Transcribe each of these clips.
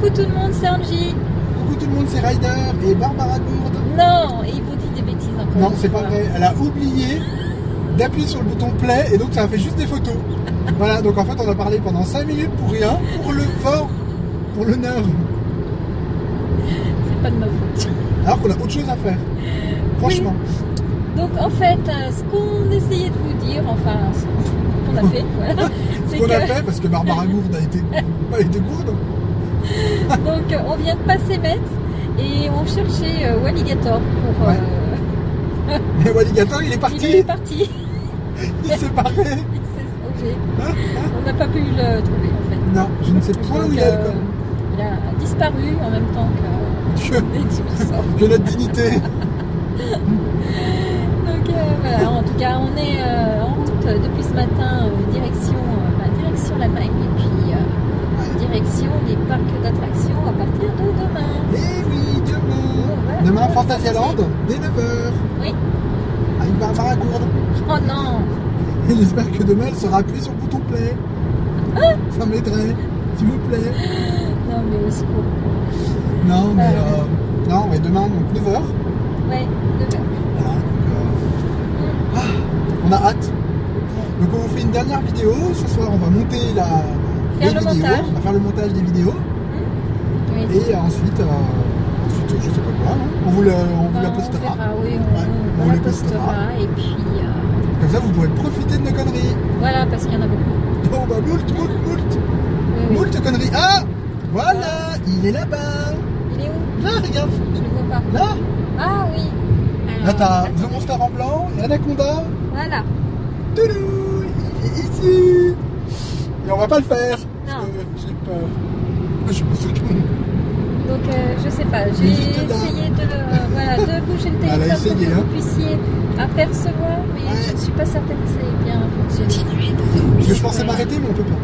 Coucou tout le monde, c'est Angie. Coucou tout le monde, c'est Ryder et Barbara Gourde. Non, il vous dit des bêtises encore. Non, c'est pas vrai. Elle a oublié d'appuyer sur le bouton play et donc ça a fait juste des photos. Voilà, donc en fait on a parlé pendant 5 minutes pour rien, pour le fort, pour le nerf. C'est pas de ma faute. Alors qu'on a autre chose à faire. Franchement. Oui. Donc en fait, ce qu'on essayait de vous dire, enfin, ce qu'on a fait, voilà. Ce qu'on a fait, parce que Barbara Gourde a été gourde. Donc on vient de passer Metz et on cherchait Walligator pour... Mais Walligator il est parti. Il est parti. Il s'est barré. Il s'est sauvé. On n'a pas pu le trouver en fait. Non, je ne sais point où il est. Il a disparu en même temps que notre dignité. Donc voilà, en tout cas on est en route depuis ce matin direction l'Allemagne et puis direction les parcs d'attractions à partir de demain. Eh oui, demain. Demain Fantasyland dès 9h. Oui. Avec Barbara Gourde. Oh non. Et j'espère que demain elle sera appuyée sur le bouton play. Ça m'aiderait, s'il vous plaît. Non mais au secours. Non mais non, ouais, demain donc 9h. Ouais, 9h. Voilà, donc, on a hâte. Donc on vous fait une dernière vidéo. Ce soir on va monter les vidéos. Montage. On va faire le montage des vidéos. Oui. Et ensuite je sais pas quoi, hein. On vous la postera. Oui, on la les postera. Et puis comme ça vous pourrez profiter de nos conneries. Voilà, parce qu'il y en a beaucoup. Oh bah moult conneries. Ah voilà, il est là-bas. Il est où? Là, regarde. Je ne le vois pas. Là. Ah oui. Alors, là t'as The Monster en blanc et Anaconda. Voilà. Toulou, il est ici. Et on va pas le faire. Non. Parce que j'ai peur. Je suis pas sûr que... Donc je sais pas, j'ai essayé de bouger le téléphone pour que vous puissiez apercevoir, mais je ne suis pas certaine que ça ait bien fonctionné. Parce que je pensais m'arrêter, mais on peut pas.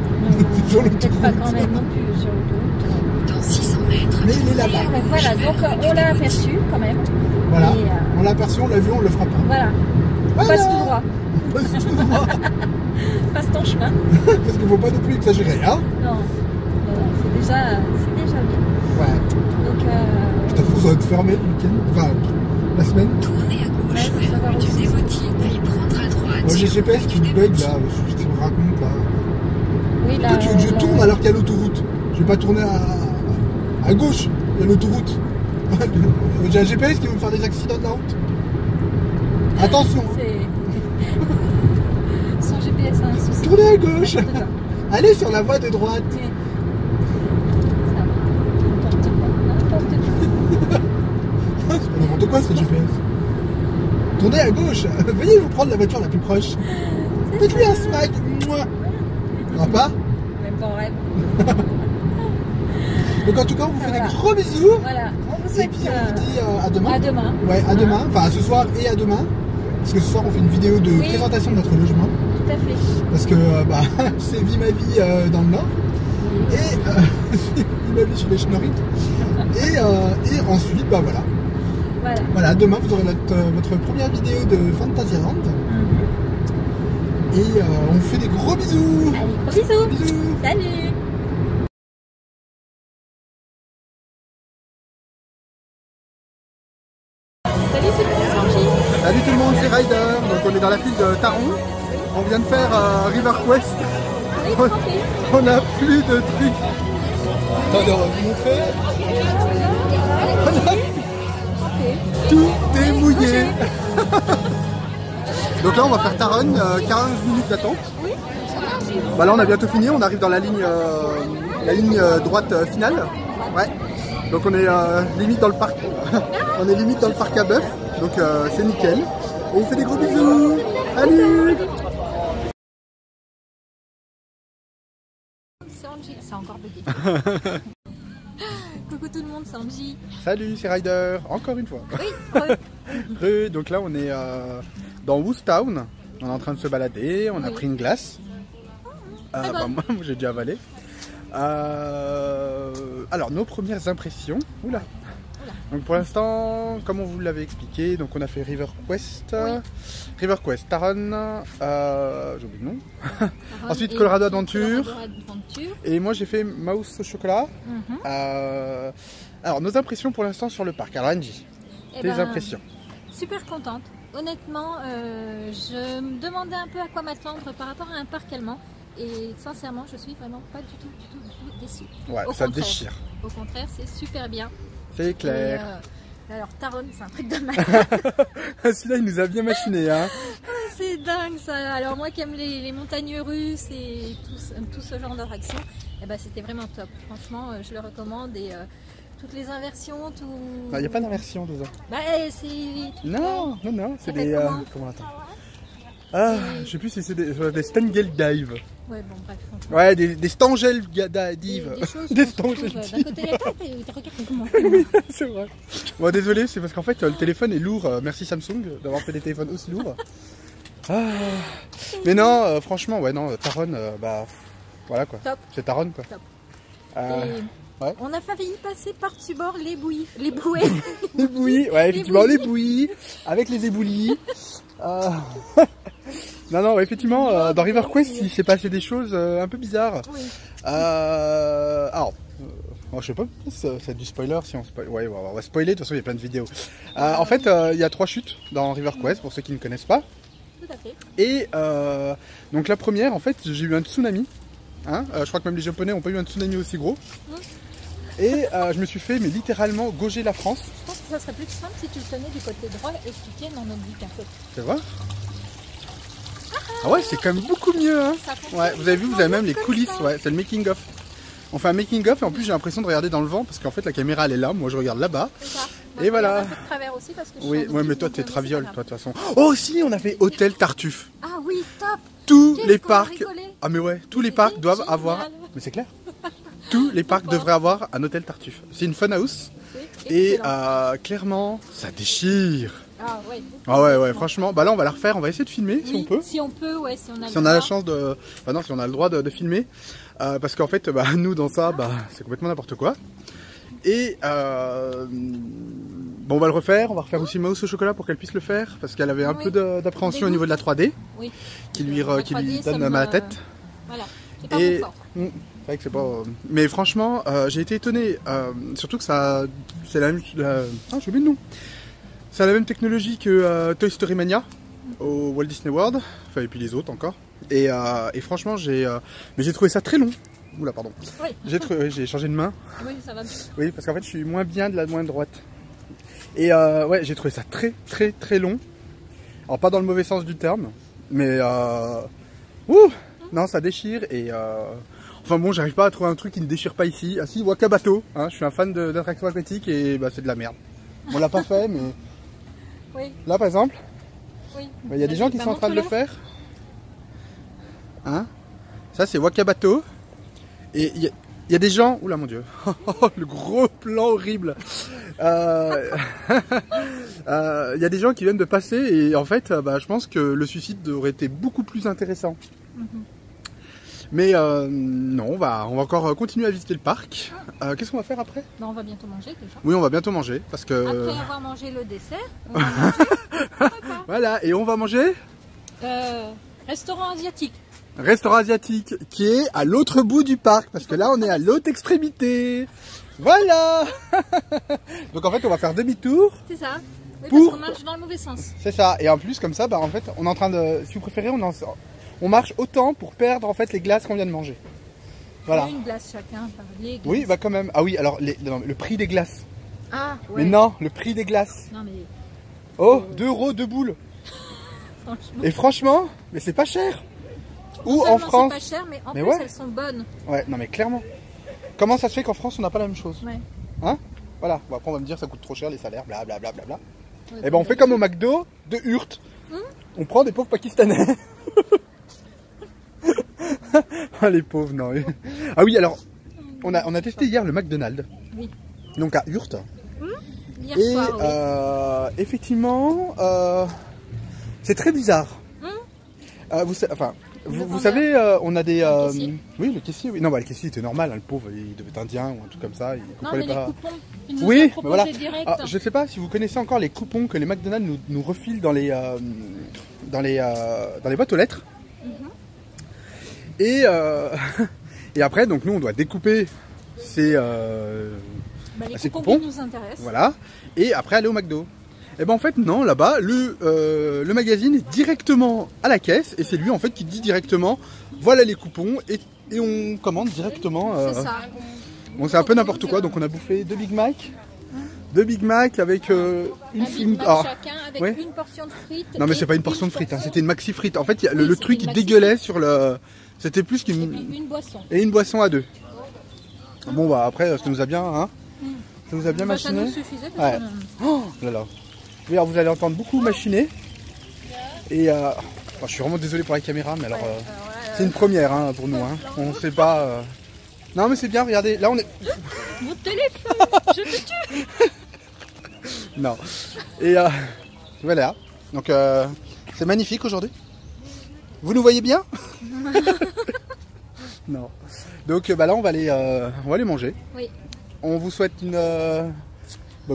Sur l'autoroute. Pas quand même non plus sur l'autoroute. Dans 600 mètres. Mais il est là-bas. Voilà, donc on l'a aperçu quand même. Voilà, Et, on l'a aperçu, on l'a vu, on le fera pas. Voilà, Voilà. passe tout droit. Passe tout droit. Passe ton chemin. Parce qu'il faut pas non plus exagérer, hein. Non, c'est déjà bien. Ouais. Donc, je t'avoue, ça va être fermé le week-end, enfin la semaine. Tournez à gauche vers le du Dévotis, puis prendre à droite. Moi j'ai GPS qui me bug là, je te raconte là. Oui, là. Toi, tu veux que je tourne alors qu'il y a l'autoroute. Je vais pas tourner à gauche, il y a l'autoroute. J'ai un GPS qui veut me faire des accidents de la route. Attention. Son GPS a un souci. Tournez à gauche. Allez sur la voie de droite. C'est pas n'importe quoi ce GPS. Tournez à gauche. Veuillez vous prendre la voiture la plus proche. Faites-lui un smack. Ça va pas? Même pas en rêve. Donc en tout cas on vous fait des gros bisous. Voilà. On vous souhaite, et puis on vous dit à demain. À demain. Ouais, à demain. Enfin à ce soir et à demain. Parce que ce soir on fait une vidéo de présentation de notre logement. Tout à fait. Parce que c'est Vie ma vie dans le Nord. Et c'est Vie ma vie chez les Schnorrites. Et ensuite voilà. Voilà, demain vous aurez votre première vidéo de Fantasyland. Et on vous fait des gros bisous. Allez, gros bisous. Salut. Salut tout le monde, c'est Angie. Salut tout le monde, c'est Ryder. Donc on est dans la file de Taron. On vient de faire River Quest. On a plus de trucs. Attendez, on va vous montrer. Tout est mouillé. Donc là on va faire Taron, 15 minutes d'attente. Bah là on a bientôt fini, on arrive dans la ligne droite finale. Ouais. Donc on est limite dans le parc. On est limite dans le parc à bœuf. Donc c'est nickel. On vous fait des gros bisous. Salut. C'est Angie, c'est encore bugué. Coucou tout le monde, c'est Angie. Salut, c'est Ryder, encore une fois. Oui, donc là on est dans Woostown. On est en train de se balader, on a pris une glace. Moi j'ai déjà avalé. Alors nos premières impressions. Oula. Donc pour l'instant, comme on vous l'avait expliqué, donc on a fait River Quest, Oui. River Quest, Taron, j'ai oublié le nom. Taron Ensuite et Colorado Adventure. Colorado Adventure. Et moi j'ai fait Mouse au chocolat. Mhm. Alors nos impressions pour l'instant sur le parc. Alors Angie, Eh tes ben, impressions? Super contente. Honnêtement, je me demandais un peu à quoi m'attendre par rapport à un parc allemand. Et sincèrement, je suis vraiment pas du tout déçue. Ouais, Au ça contraire. déchire. Au contraire, c'est super bien. C'est Et, clair. alors Taron, c'est un truc de malade. Celui-là il nous a bien machiné, hein. C'est dingue ça. Alors moi qui aime les montagnes russes et tout ce genre d'attraction, eh ben, c'était vraiment top. Franchement, je le recommande et toutes les inversions, tout. Il n'y a pas d'inversion dedans. Bah, c'est. Non, non, non, c'est Ça fait des. comment Comment attends. Ah, je sais plus si c'est des Stengel Dive. Ouais, bon, bref. Franchement. Ouais, des Stengel Dive. Des choses Des qu'on Stengel trouve Dive. d'un côté de la table et regarde comment. C'est vrai. Bon, désolé, c'est parce qu'en fait le téléphone est lourd. Merci Samsung d'avoir fait des téléphones aussi lourds. Ah. Mais non, franchement, ouais, non, Taron, bah voilà quoi. Top. C'est Taron quoi. Top. Et ouais. On a failli passer par-dessus bord les bouées. Les bouées. Les bouillies, ouais, effectivement, les bouillies, avec les éboulis. Non, non, ouais, effectivement, dans River Quest, il s'est passé des choses un peu bizarres. Oui. Alors, je sais pas si c'est du spoiler, si on spoil. Ouais, on va spoiler, de toute façon, il y a plein de vidéos. En fait, il y a 3 chutes dans River Quest, pour ceux qui ne connaissent pas. Tout à fait. Et donc la première, en fait, j'ai eu un tsunami. Hein, je crois que même les Japonais n'ont pas eu un tsunami aussi gros. Et je me suis fait, mais littéralement, gauger la France. Je pense que ça serait plus simple si tu le tenais du côté droit et que tu tiennes en oblique un peu. C'est vrai? Ah ouais, c'est quand même beaucoup mieux, hein. Ouais, vous avez vu, vous avez même les coulisses, ouais, c'est le making of. On fait un making of et en plus j'ai l'impression de regarder dans le vent parce qu'en fait la caméra elle est là, moi je regarde là-bas. Et voilà. Un peu de travers aussi parce que je Oui, suis en ouais, mais boutique, toi donc, t'es c'est traviole, pas toi de grave. toute façon. Oh si, on a fait Hôtel Tartuffe. Ah oui, top. Tous Qu'est-ce les qu'on a parcs. rigolé. Ah mais ouais, tous les C'était parcs doivent génial. avoir. Mais c'est clair. Tous les parcs devraient avoir un Hôtel Tartuffe. C'est une fun house. C'est Et excellent. clairement, ça déchire. Ah ouais. Ah ouais, ouais, franchement, bah là on va la refaire, on va essayer de filmer si Oui, on peut. Si on peut, ouais, si on a Si le on a la droit. chance de. Bah non, si on a le droit de filmer. Parce qu'en fait, bah, nous dans ça, bah, c'est complètement n'importe quoi. Et bon, on va le refaire. On va refaire aussi Mouse au chocolat pour qu'elle puisse le faire. Parce qu'elle avait un Oui. peu d'appréhension au niveau de la 3D Oui. qui lui La donne 3D, ça mal à la tête. Voilà. C'est pas Et mon fort. c'est vrai que c'est pas. Mais franchement, j'ai été étonné. Surtout que ça. C'est la même. Ah, j'ai oublié le nom. C'est la même technologie que Toy Story Mania au Walt Disney World. Enfin, et puis les autres encore. Et franchement, j'ai trouvé ça très long. Oula, pardon. Oui. J'ai changé de main. Oui, ça va. Oui, parce qu'en fait, je suis moins bien de la main droite. Et ouais, j'ai trouvé ça très long. Alors, pas dans le mauvais sens du terme, mais non, ça déchire. Et enfin bon, j'arrive pas à trouver un truc qui ne déchire pas ici. Ah si, Wakabato. Hein, je suis un fan d'attractions aquatiques et bah, c'est de la merde. On l'a pas fait, mais Oui, là, par exemple, oui. il y a des gens qui sont en train de le faire. Hein? Ça, c'est Wakabato. Et il y a des gens... Oula, mon Dieu. Le gros plan horrible. Il y a des gens qui viennent de passer et en fait, bah, je pense que le suicide aurait été beaucoup plus intéressant. Mais non, on va encore continuer à visiter le parc. Qu'est-ce qu'on va faire après? Ben, on va bientôt manger déjà. Oui, on va bientôt manger parce que... Après avoir mangé le dessert, on va manger le repas. Voilà, et on va manger Restaurant asiatique. restaurant asiatique qui est à l'autre bout du parc parce que là on est à l'autre extrémité. Voilà. Donc en fait on va faire demi-tour. C'est ça. Oui, Pour- parce qu'on marche dans le mauvais sens. C'est ça. Et en plus comme ça, bah en fait on est en train de, si vous préférez, on marche autant pour perdre en fait les glaces qu'on vient de manger. Voilà. Une glace chacun par les glaces. Oui, bah quand même. Ah oui, alors non, le prix des glaces. Ah, ouais. Mais non, le prix des glaces. Non, mais Oh, 2 € 2 boules. franchement. Et franchement, mais c'est pas cher. Ou Non en seulement France. c'est pas cher, mais en Mais plus ouais. elles sont bonnes. Ouais, non mais clairement. Comment ça se fait qu'en France on n'a pas la même chose? Ouais. Hein? Voilà. Bon, après on va me dire ça coûte trop cher les salaires, blablabla. Bla, bla, bla. Ouais, Et ben on fait comme au McDo de Hurt. On prend des pauvres Pakistanais. Ah les pauvres, non. Ah oui, alors on a testé hier le McDonald's. Oui. Donc à Hurt. Hier Et soir, oui. effectivement, c'est très bizarre. Enfin, Vous savez, on a des... Le caissier. Oui, le caissier, oui. Non, bah, le caissier était normal, hein, le pauvre, il devait être indien ou un truc comme ça. Il Non, comprenait mais pas. les coupons, ils nous Oui, ont mais proposé voilà. direct. Ah, je sais pas si vous connaissez encore les coupons que les McDonald's nous refilent dans les boîtes aux lettres. Et, et après, donc nous, on doit découper ces Les coupons. coupons qui nous intéressent. Voilà. Et après, aller au McDo. Et ben en fait, non, là-bas, le magazine est directement à la caisse. Et c'est lui, en fait, qui dit directement, voilà les coupons. Et on commande directement. C'est ça. Bon, c'est un peu n'importe quoi. Donc on a bouffé 2 Big Mac. 2 Big Mac avec une Big Mac chacun avec ouais. une portion de frites. Non mais c'est pas une portion de frites, hein, c'était une maxi frite. En fait, le truc qui dégueulait sur le... C'était plus qu'une... Une boisson. Et une boisson à 2. Bon bah après, ça nous a bien... Hein, ça nous a bien machiné. Ça nous suffisait parce ouais. Oh là là. Oui, alors vous allez entendre beaucoup machiner. Et je suis vraiment désolé pour la caméra, mais alors... c'est une première hein, pour nous. Hein. On sait pas... Non mais c'est bien, regardez, là on est... Mon téléphone, je te tue. Non. Et voilà. Donc c'est magnifique aujourd'hui. Vous nous voyez bien? Non. Donc là on va aller manger. Oui. On vous souhaite une...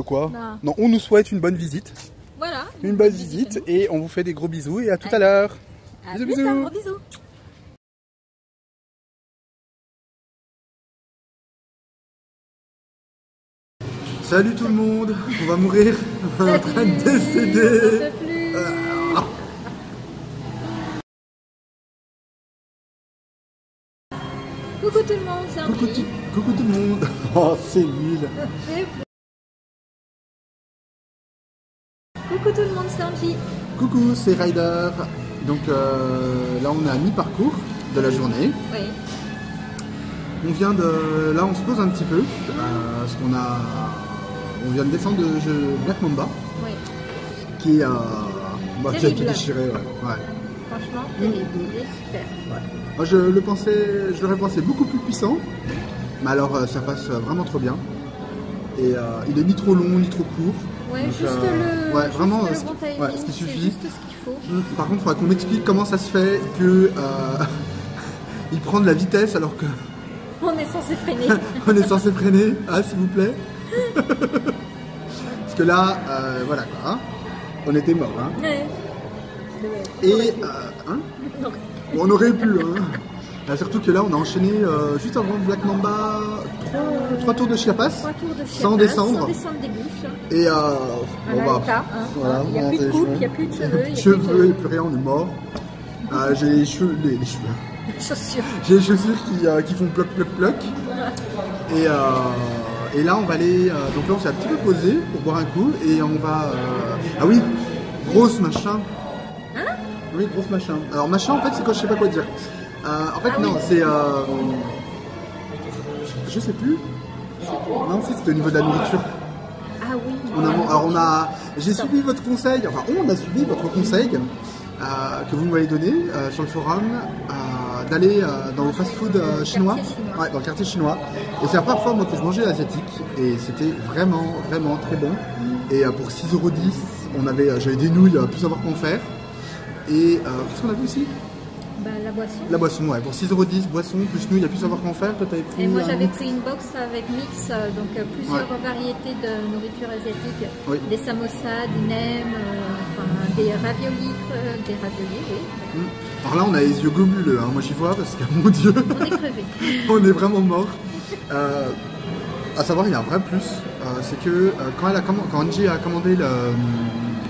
quoi? Non, on nous souhaite une bonne visite. Voilà. Une bonne visite et on vous fait des gros bisous et à tout à l'heure. Bisous, bisous. Gros bisous. Salut tout le monde, on va mourir, on est en train de décéder. Coucou tout le monde, c'est Angie. Coucou tout le monde. Oh, c'est nul. Coucou tout le monde, c'est Angie. Coucou, c'est Ryder. Donc là on est à mi-parcours de la journée. Oui. On vient de... Là on se pose un petit peu, parce qu'on a... On vient de descendre de Black Mamba, oui. Qui a été déchiré. Ouais. Franchement, il est super. Ouais. Moi, je l'aurais pensé beaucoup plus puissant, mais alors ça passe vraiment trop bien. Et il est ni trop long ni trop court. Ouais, donc, juste vraiment ce qui suffit. Juste ce qu'il faut. Par contre, il faudra qu'on m'explique comment ça se fait que il prend de la vitesse alors que on est censé freiner. On est censé freiner, s'il vous plaît. Parce que là, voilà quoi, hein, on était morts. Hein. Ouais. Et bon, on aurait pu. Hein. Surtout que là, on a enchaîné juste avant Black Mamba 3 tours de Chiapas, sans descendre des bouches. Et voilà, il n'y a plus de coupe, il n'y a plus de cheveux. Il n'y a plus de cheveux et plus rien, on est mort. J'ai les cheveux. Chaussures. J'ai les chaussures qui font ploc ploc ploc. Et là on va aller, donc là on s'est un petit peu posé pour boire un coup et on va, ah oui, grosse machin. Hein? Oui, grosse machin. Alors machin en fait c'est quand je sais pas quoi dire. En fait non, c'est, je sais plus. Non si c'était au niveau de la nourriture. Ah oui. J'ai suivi votre conseil, enfin on a suivi votre conseil que vous m'avez donné sur le forum. D'aller dans le fast-food chinois, ouais, dans le quartier chinois. Et c'est la première fois moi, que je mangeais asiatique et c'était vraiment très bon. Et pour 6,10 €, j'avais des nouilles, plus savoir qu'en faire. Et qu'est-ce qu'on a vu aussi? La boisson. La boisson, ouais, pour 6,10 €, boisson plus nouilles, plus savoir qu'en faire. Toi, t'avais pris. Et moi j'avais pris une box avec mix, donc plusieurs variétés de nourriture asiatique. Oui. Des samosas, des nems, des raviolis, oui. Alors là on a les yeux globuleux, hein. Moi j'y vois parce que mon Dieu, on est crevé. On est vraiment mort. À savoir il y a un vrai plus, c'est que quand Angie a commandé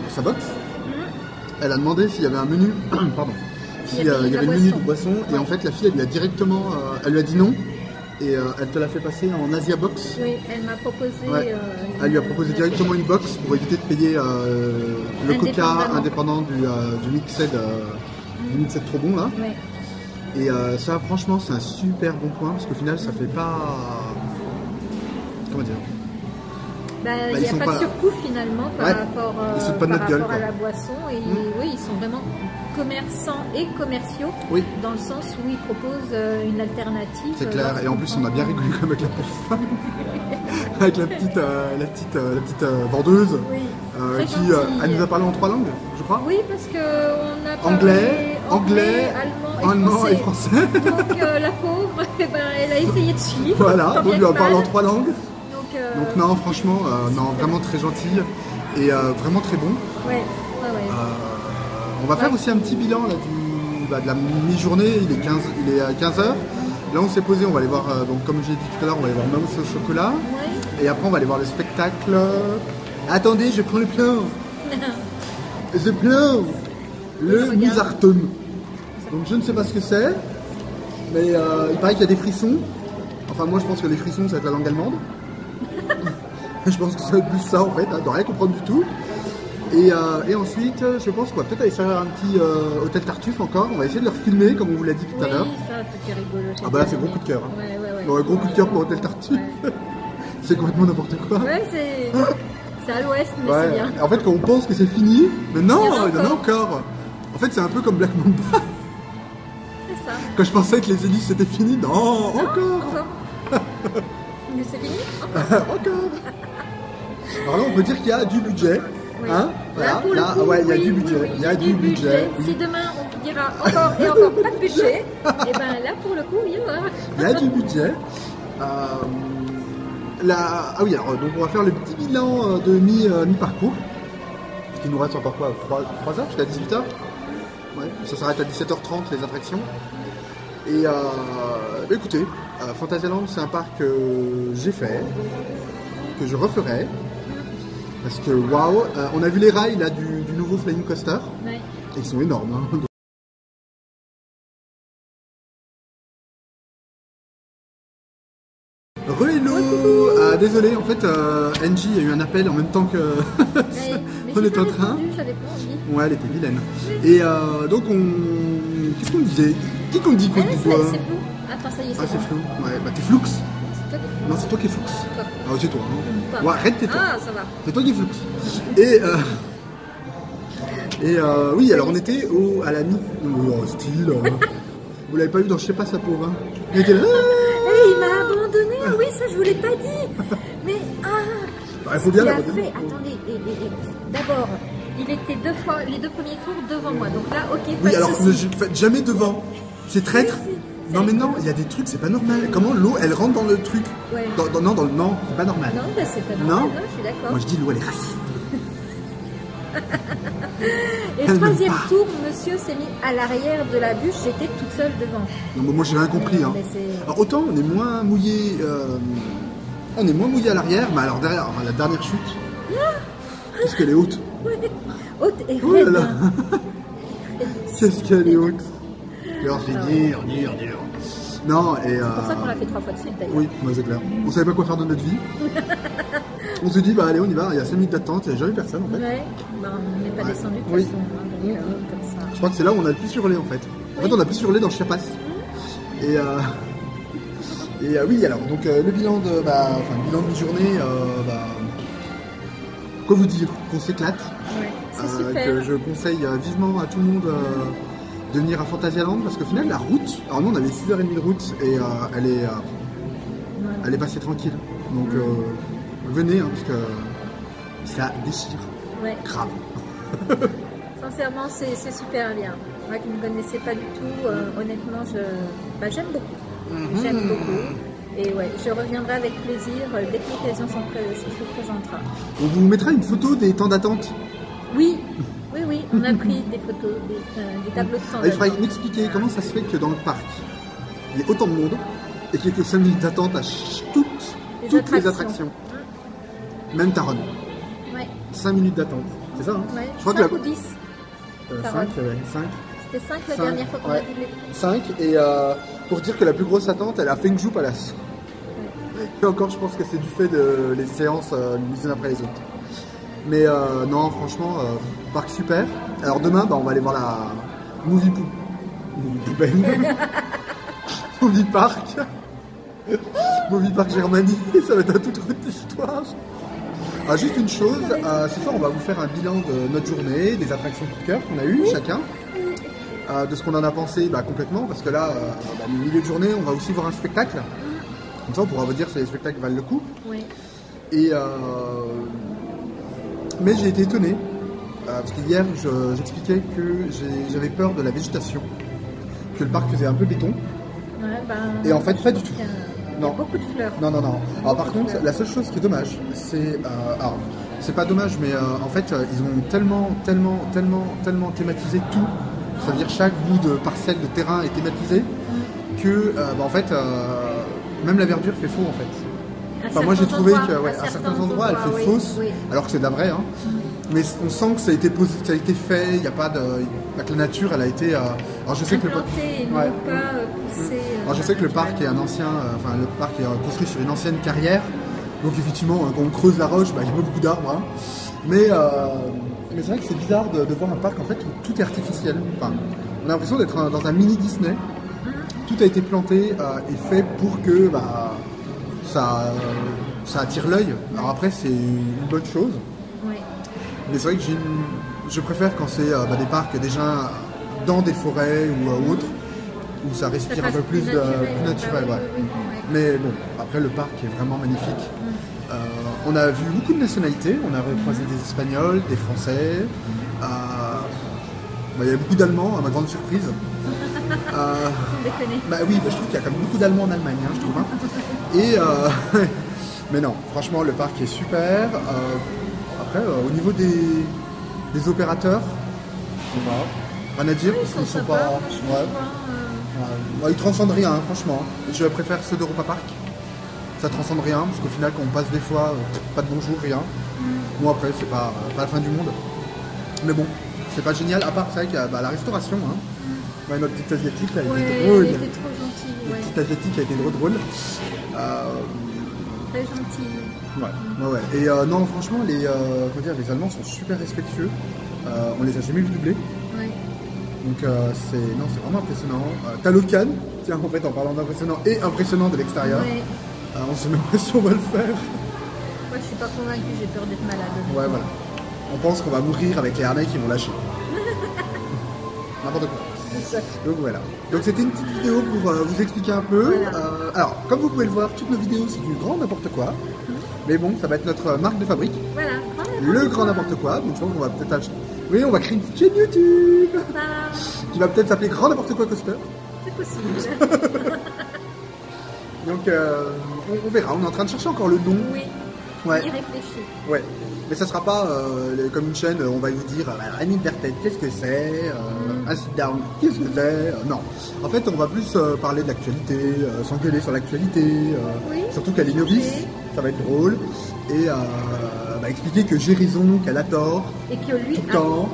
sa box, elle a demandé s'il y avait un menu, pardon, s'il y avait le menu de boisson, et en fait la fille elle lui a directement, elle lui a dit non. Et elle te l'a fait passer en Asia Box. Oui, elle m'a proposé... elle lui a proposé directement une box pour éviter de payer le coca indépendant du mixed trop bon là. Ouais. Et ça franchement c'est un super bon point parce qu'au final ça fait pas... Comment dire? Il n'y a pas de surcoût finalement par rapport, à la boisson. Et oui, ils sont vraiment commerçants et commerciaux dans le sens où ils proposent une alternative. C'est clair, et en plus on a bien rigolé comme avec la personne. Avec la petite vendeuse qui elle nous a parlé en 3 langues, je crois. Oui, parce qu'on a parlé anglais, anglais, allemand et français. Donc la pauvre, eh ben, elle a essayé de suivre. Voilà, on lui en parle en 3 langues. Donc non, franchement, non, vraiment très gentil et vraiment très bon. Ouais. On va faire aussi un petit bilan là, de la mi-journée, il est à 15h. Là on s'est posé, on va aller voir, donc comme j'ai dit tout à l'heure, on va aller voir Mouse au chocolat. Ouais. Et après on va aller voir le spectacle. Attendez, je prends le plan. The plan. Le Musarton. Donc je ne sais pas ce que c'est, mais il paraît qu'il y a des frissons. Enfin moi je pense que les frissons ça va être la langue allemande. Je pense que ça va être plus ça en fait, hein, de rien comprendre du tout. Et ensuite, je pense qu'on va peut-être aller faire un petit hôtel Tartuffe encore. On va essayer de leur filmer comme on vous l'a dit tout à l'heure. Oui, ça c'était rigolo. Ah bah là c'est gros coup de cœur. Hein. Ouais. Bon, gros coup de cœur pour hôtel Tartuffe. Ouais. C'est complètement n'importe quoi. Ouais, c'est à l'ouest, mais c'est bien. En fait quand on pense que c'est fini, mais non, il y en a encore. En fait c'est un peu comme Black Mamba. C'est ça. Quand je pensais que les hélices c'était fini, non, encore. Mais c'est fini. Encore. Alors là on peut dire qu'il y a du budget. Oui. Hein voilà. Là, il y a du budget. Il y a du budget. Si demain on vous dira encore et encore pas de budget, et ben là pour le coup il y en a. Il y a du budget. Ah oui, alors donc on va faire le petit bilan de mi-parcours. Parce qu'il nous reste encore quoi, 3 heures jusqu'à 18h. Ouais, ça s'arrête à 17h30 les attractions. Et écoutez, Fantasyland c'est un parc que j'ai fait, que je referai. Parce que waouh, on a vu les rails là du nouveau Flying Coaster. Ouais. Et ils sont énormes. Hein. Hello. Désolé, en fait, Angie a eu un appel en même temps que on est en train. J'avais pas envie. Ouais, elle était vilaine. Et donc qu'est-ce qu'on disait? Qui qu'on dit qu'on dit quoi? C'est flou. Attends, ça y est, c'est flou. Ouais, bah t'es flux. Non, c'est toi qui es flux. Ah, c'est toi. Hein. Ouais, arrête, tais-toi. Ah, ça va. C'est toi qui es flux. Et oui, alors on était à la style. Vous l'avez pas vu dans Je sais pas sa pauvre. Hein. Il était là. Il m'a abandonné. Ah oui, ça je vous l'ai pas dit. Mais il faut bien l'abandonner. Attendez, d'abord, il était 2 fois les 2 premiers tours devant moi. Donc là, ok. Oui, alors ne faites jamais devant. C'est traître. Non mais non, il y a des trucs, c'est pas normal. Comment l'eau, elle rentre dans le truc? Ouais. Non, c'est pas normal. Non, bah, c'est pas normal. Non, je suis d'accord. Moi je dis l'eau, elle est raciste. Et le 3e tour, monsieur s'est mis à l'arrière de la bûche, j'étais toute seule devant. Non, mais moi j'ai rien compris. Hein. Alors, autant on est moins mouillé, à l'arrière, mais alors derrière, la dernière chute, qu'est-ce qu'elle est haute. Ouais. Haute et raide. Oh là là. Qu'est-ce qu'elle est haute. Alors c'est dur. Non, et c'est pour ça qu'on l'a fait 3 fois de suite d'ailleurs. Oui, c'est clair. On savait pas quoi faire de notre vie. On s'est dit, bah allez, on y va, il y a 5 minutes d'attente, il n'y a jamais personne en fait. Ouais, bah, on n'est pas descendu de toute façon, hein, donc comme ça. Je crois que c'est là où on a le plus hurlé en fait. En fait, on a plus hurlé dans Chiapas. Et oui, alors, donc le bilan de mi-journée, quoi vous dire, qu'on s'éclate. Ouais, c'est super. Que je conseille vivement à tout le monde de venir à Fantasyland parce qu'au final, la route, alors nous on avait 6h30 de route et elle est passée tranquille. Donc venez, hein, parce que ça déchire. Ouais. Grave. Sincèrement, c'est super bien. Moi qui ne connaissais pas du tout, honnêtement, j'aime beaucoup. J'aime beaucoup. Et ouais, je reviendrai avec plaisir dès que l'occasion se présentera. On vous mettra une photo des temps d'attente. Oui, on a pris des photos, des tableaux de temps d'attente. Il faudrait m'expliquer comment ça se fait que dans le parc, il y ait autant de monde et qu'il y ait que 5 minutes d'attente à toutes les attractions. Même Taron. Ouais. 5 minutes d'attente. C'est ça, hein? Ouais. Je crois 5 que ou 10 5. C'était 5 la dernière fois qu'on a vu les 5 et pour dire que la plus grosse attente, elle a Fengju Palace. Ouais. Et encore, je pense que c'est du fait de les séances les unes après les autres. Mais non, franchement, parc super. Alors demain, on va aller voir la Movie Park. Movie Park Germanie, ça va être toute autre histoire. Juste une chose, ce soir on va vous faire un bilan de notre journée, des attractions coup de cœur qu'on a eues chacun, de ce qu'on en a pensé complètement, parce que là, au milieu de journée, on va aussi voir un spectacle. Comme ça on pourra vous dire si les spectacles valent le coup. Oui. Et mais j'ai été étonné parce qu'hier j'expliquais que j'avais peur de la végétation, que le parc faisait un peu béton. Ouais, Et en fait, pas du tout. Il y a beaucoup de fleurs. Non. Alors par contre, la seule chose qui est dommage, c'est... alors, c'est pas dommage, mais en fait, ils ont tellement thématisé tout. Ça veut dire chaque bout de parcelle de terrain est thématisé, que en fait, même la verdure fait faux en fait. Enfin, moi j'ai trouvé qu'à certains endroits elle fait fausse, alors que c'est de la vraie. Hein. Mais on sent que ça a été posé, ça a été fait, il n'y a pas de... que la nature elle a été... alors je sais que le alors je sais que le parc est un ancien... enfin le parc est construit sur une ancienne carrière. Donc effectivement, quand on creuse la roche, il y a beaucoup d'arbres. Hein. Mais c'est vrai que c'est bizarre de voir un parc en fait où tout est artificiel. Enfin, on a l'impression d'être dans un mini Disney. Tout a été planté et fait pour que ça attire l'œil. Alors après, c'est une bonne chose. Oui. Mais c'est vrai que je préfère quand c'est des parcs déjà dans des forêts ou autres, où ça respire un peu plus naturel. Ouais. Mais bon, après le parc est vraiment magnifique. On a vu beaucoup de nationalités, on a croisé des Espagnols, des Français, il y avait beaucoup d'Allemands, à ma grande surprise. Oui, je trouve qu'il y a quand même beaucoup d'Allemands en Allemagne, hein, je trouve. Hein. Et, mais non, franchement, le parc est super. Après, au niveau des opérateurs, rien à dire, parce qu'ils sont pas... ils transcendent rien, hein, franchement. Je préfère ceux d'Europa Park. Ça transcende rien, parce qu'au final, quand on passe des fois, pas de bonjour, rien. Bon, après, c'est pas la fin du monde. Mais bon, c'est pas génial, à part, c'est vrai qu'il y a la restauration. Hein. Notre petite asiatique, là, elle était drôle. Elle était trop gentille. La petite asiatique a été drôle. Très gentille. Ouais. Et non, franchement, les Allemands sont super respectueux. On les a jamais vus doubler. Ouais. Donc, c'est vraiment impressionnant. T'as Locan, tiens, en fait, en parlant d'impressionnant et impressionnant de l'extérieur. Ouais. On sait même pas si on va le faire. Moi, je suis pas convaincue, j'ai peur d'être malade. Ouais, voilà. On pense qu'on va mourir avec les harnais qui vont lâcher. N'importe quoi. Donc voilà. Donc c'était une petite vidéo pour vous expliquer un peu. Voilà. Alors, comme vous pouvez le voir, toutes nos vidéos c'est du grand n'importe quoi. Mais bon, ça va être notre marque de fabrique. Voilà. Le grand n'importe quoi. Donc je pense qu'on va peut-être acheter. Oui, on va créer une petite chaîne YouTube. Qui va peut-être s'appeler Grand n'importe quoi Coaster. C'est possible. Donc on verra. On est en train de chercher encore le nom. Oui. Ouais. Y réfléchir. Ouais. Mais ça sera pas comme une chaîne, on va vous dire Rémi Berthet, qu'est-ce que c'est un sit-down, qu'est-ce que c'est non. En fait, on va plus parler de l'actualité, s'engueuler sur l'actualité, surtout qu'elle est novice, ça va être drôle, et expliquer que j'ai raison, qu'elle a tort, et que lui tout le temps.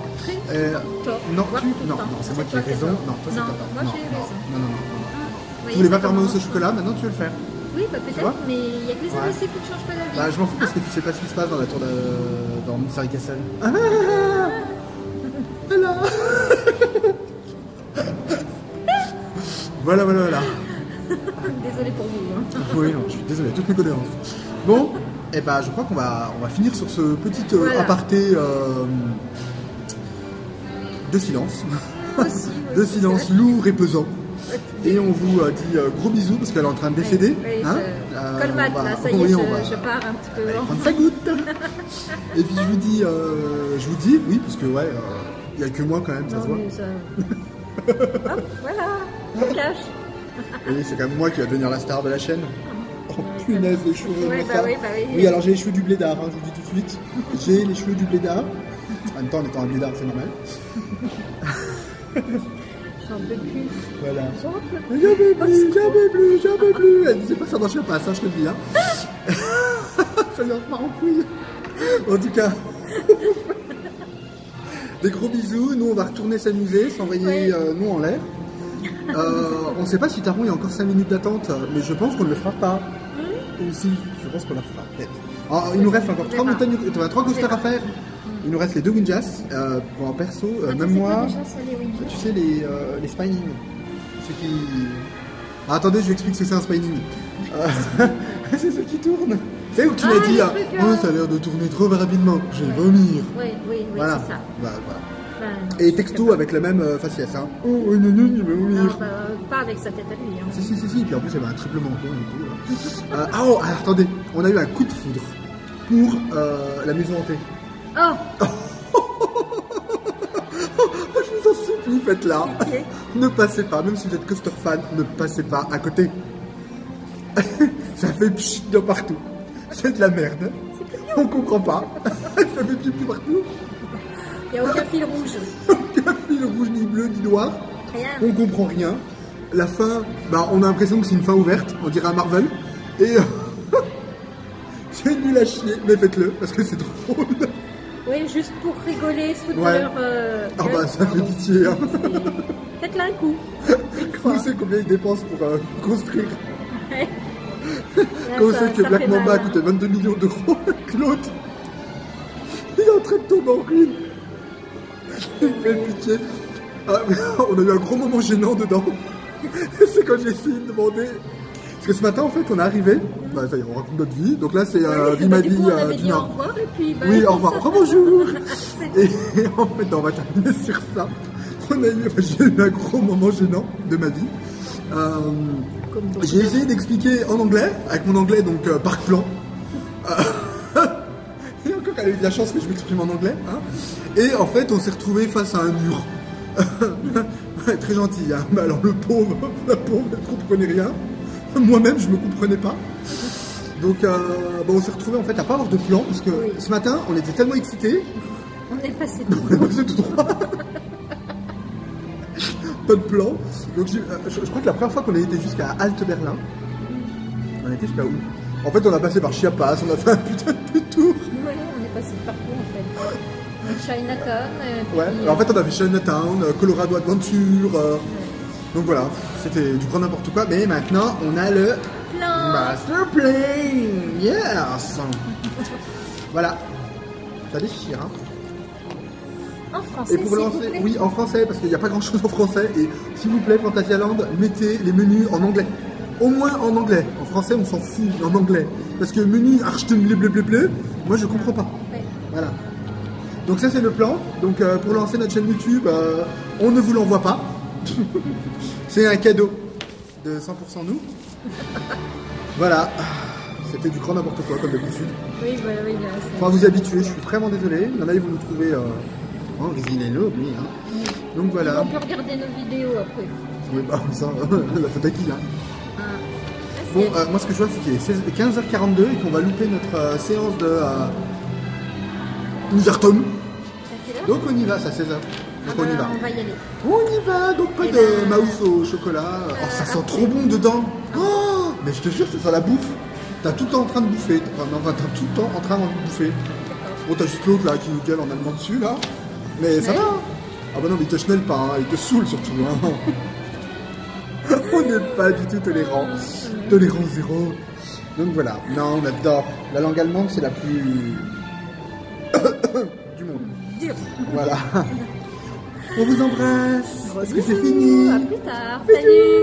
tort. Non, c'est moi qui ai raison. Non, toi c'est tort. Moi j'ai raison. Non. Tu voulais pas faire Mousse au chocolat, maintenant tu veux le faire. Oui, peut-être, mais il y a que les ABC qui ne changent pas la vie. Je m'en fous parce que tu sais pas ce qui se passe dans la tour dans Mystery Castle. Voilà. Désolé pour vous. Hein. Oui, non, je suis désolé, toutes mes condoléances. Bon, je crois qu'on va finir sur ce petit aparté de silence. De silence lourd et pesant. Et on vous dit gros bisous parce qu'elle est en train de décéder. Colmate, là, ça y est, je pars un petit peu. Prendre sa goutte. Et puis je vous dis, oui, parce que il n'y a que moi quand même, ça se voit. Hop, voilà, on cache. Oui, c'est quand même moi qui va devenir la star de la chaîne. Oh punaise, les cheveux. Oui, alors j'ai les cheveux du blédard, hein, je vous dis tout de suite. J'ai les cheveux du blédard. En même temps, en étant un blédard, c'est normal. J'en peux plus. Voilà. J'en peux plus. Elle disait pas ça marchait pas, ça je te le dis. Hein. Ça lui repart en couille. En tout cas, des gros bisous. Nous, on va retourner s'amuser, s'envoyer nous en l'air. On ne sait pas si Taron il y a encore 5 minutes d'attente, mais je pense qu'on ne le fera pas. Ou si, je pense qu'on le fera peut-être. Il nous reste encore 3 montagnes, 3 coasters à faire. Il nous reste les 2 Windjass. Bon, perso, même moi, tu sais, les spinning. Ceux qui... attendez, je vous explique ce que c'est un spinning. C'est ceux qui tournent. Tu sais où tu m'as dit, ça a l'air de tourner trop rapidement, je vais vomir. Oui, voilà. C'est ça. Voilà. Et texto avec la même faciès. Hein. Oh, il va vomir. Pas avec sa tête à lui. Hein. Si. Puis en plus, il y avait un triple menton et tout. Alors, attendez, on a eu un coup de foudre pour la maison hantée. Oh faites-là, Ok. ne passez pas, même si vous êtes coaster fan, ne passez pas à côté. Ça fait pchit de partout. C'est de la merde. On comprend pas. Ça fait pchit partout. Il n'y a aucun fil rouge. Aucun fil rouge, ni bleu, ni noir. Rien. On comprend rien. La fin, bah, on a l'impression que c'est une fin ouverte, on dirait un Marvel. Et c'est nul à chier, mais faites-le parce que c'est drôle. Oui, juste pour rigoler, se foutre de Ouais. leur Ah gueule, bah ça fait pardon. pitié. Hein. Faites-le un coup. Une Vous fois. savez combien ils dépensent pour construire. Ouais. Quand vous Là, savez que ça Black fait Mamba a mal, hein. coûté 22 millions d'euros, que l'autre, il est en train de tomber en ruine. Il me fait pitié. Ah, on a eu un gros moment gênant dedans. C'est quand j'ai essayé de demander. Parce que ce matin, en fait, on est arrivé. Bah, ça y est, on raconte notre vie. Donc là, c'est Oui, Vie ma du vie coup, on avait du dit au Nord. revoir et puis bah, Oui, au revoir. ça- Rebonjour. C'est Et en fait, on va terminer sur ça. J'ai eu un gros moment gênant de ma vie. comme beaucoup J'ai essayé d'expliquer en anglais, avec mon anglais donc par plan. Et encore qu'elle a eu de la chance que je m'exprime en anglais. Hein. Et en fait, on s'est retrouvé face à un mur. Ouais, très gentil. Hein. Mais alors le pauvre, la pauvre, elle ne comprenait rien. Moi-même, je ne me comprenais pas. Donc, bon, on s'est retrouvé en fait à pas avoir de plan parce que Oui. ce matin, on était tellement excités, On est passé on est passé tout droit. Pas de plan. Donc, je crois que la première fois qu'on a été jusqu'à Halte Berlin, on était jusqu'à où? En fait, on a passé par Chiapas, on a fait un putain de tour. Oui, on est passé partout en fait. Donc, Chinatown. Ouais, alors, en fait, on a fait Chinatown, Colorado Adventure. Donc voilà, c'était du grand n'importe quoi. Mais maintenant, on a le Plan. Master Plane. Yes. Voilà. Ça déchire, hein. En français, Et pour s'il vous lancer, plaît. oui, en français, parce qu'il n'y a pas grand chose en français. Et s'il vous plaît, Fantasyland, mettez les menus en anglais. Au moins en anglais. En français, on s'en fout, en anglais. Parce que menu bleu, moi je comprends pas. Ouais. Voilà. Donc ça c'est le plan. Donc pour lancer notre chaîne YouTube, on ne vous l'envoie pas. C'est un cadeau de 100% nous. Voilà. C'était du grand n'importe quoi comme d'habitude. Oui, voilà, oui, là, c'est- Enfin vous y habituer, je suis vraiment désolé. Il y en a, ils vont nous trouver en Rizinello, oui. Hein. Donc voilà. On peut regarder nos vidéos après. Oui, bah ça, la faute à qui, hein. Ah. Bon, moi ce que je vois c'est qu'il est 15h42 et qu'on va louper notre séance de Nuzarton. Donc on y va, c'est à 16h. Donc on y va. On va y aller. On y va, donc pas Et de ben, mouse au chocolat. Oh, ça sent trop bon dedans. Oh, mais je te jure, c'est ça la bouffe. T'as tout le temps en train de bouffer. Enfin, t'as tout le temps en train de bouffer. Bon, t'as juste l'autre là qui nous gueule en allemand dessus là. Mais ça Ouais. va. Ah bah non, mais il te schnelle pas, hein. Il te saoule surtout. Hein. On n'est pas du tout tolérant. Tolérance zéro. Donc voilà. Non, on adore. La langue allemande, c'est la plus du monde. Dur. Voilà. On vous embrasse. Parce que c'est Bisous, fini. à plus tard. Salut.